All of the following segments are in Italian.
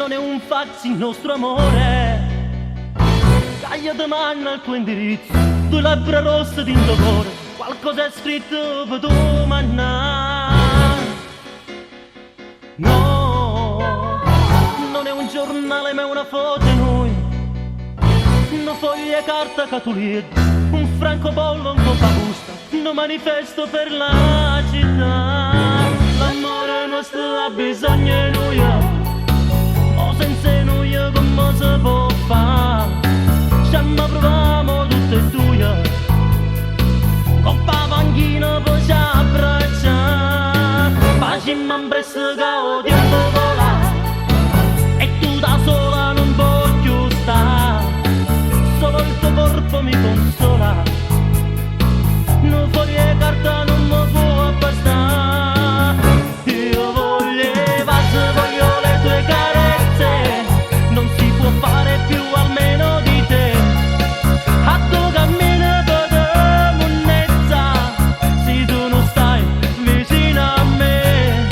Non è un fax il nostro amore. Taglia domani al tuo indirizzo, due labbra rosse di dolore, qualcosa è scritto per domani. No, non è un giornale ma è una foto di noi, una foglia carta catuletta, un francobollo, un coppa busta, un manifesto per la città. L'amore nostro ha bisogno di noi, o senza noi come si può fare? Stiamo proviamo tutte e due, coppa panchina poi ci abbracciamo, facciamo un presto che ho tempo vola, e tu da sola non voglio stare, solo il tuo corpo mi consola, non foglie carta non mi può bastare. Io voglio le tue carezze, non si può fare più almeno di te. A tu cammino per te monnezza, se tu non stai vicino a me.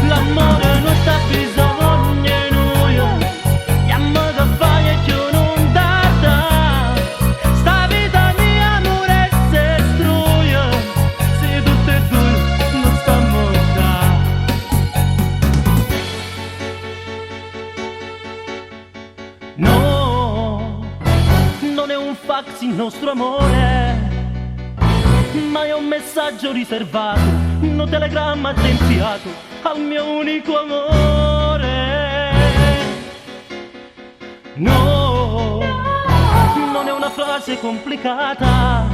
L'amore non sta bisogno di noi, chiama che fai e io non dà. Sta vita mia amore se struia, se tutte e due non stiamo da. No, non è un fax il nostro amore, ma è un messaggio riservato, un telegramma tempiato al mio unico amore. No, non è una frase complicata,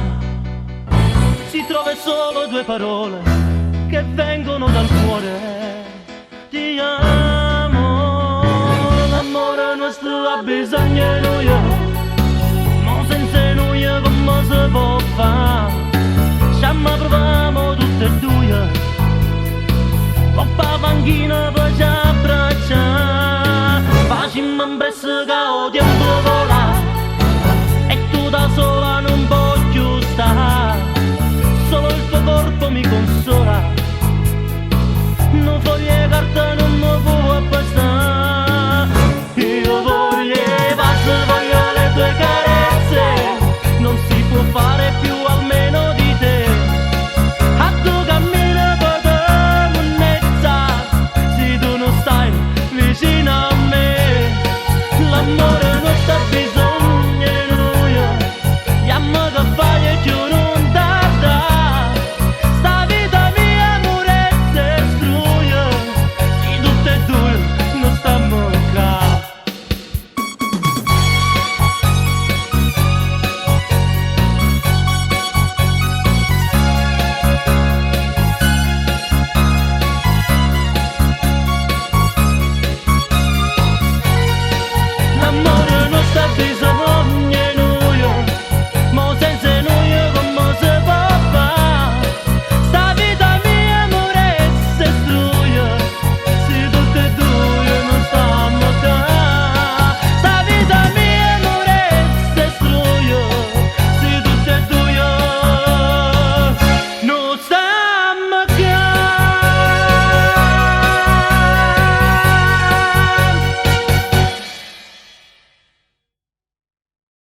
si trova solo due parole che vengono dal cuore. Ti amo, l'amore nostro ha bisogno di noi, ma senza noi come si può fare?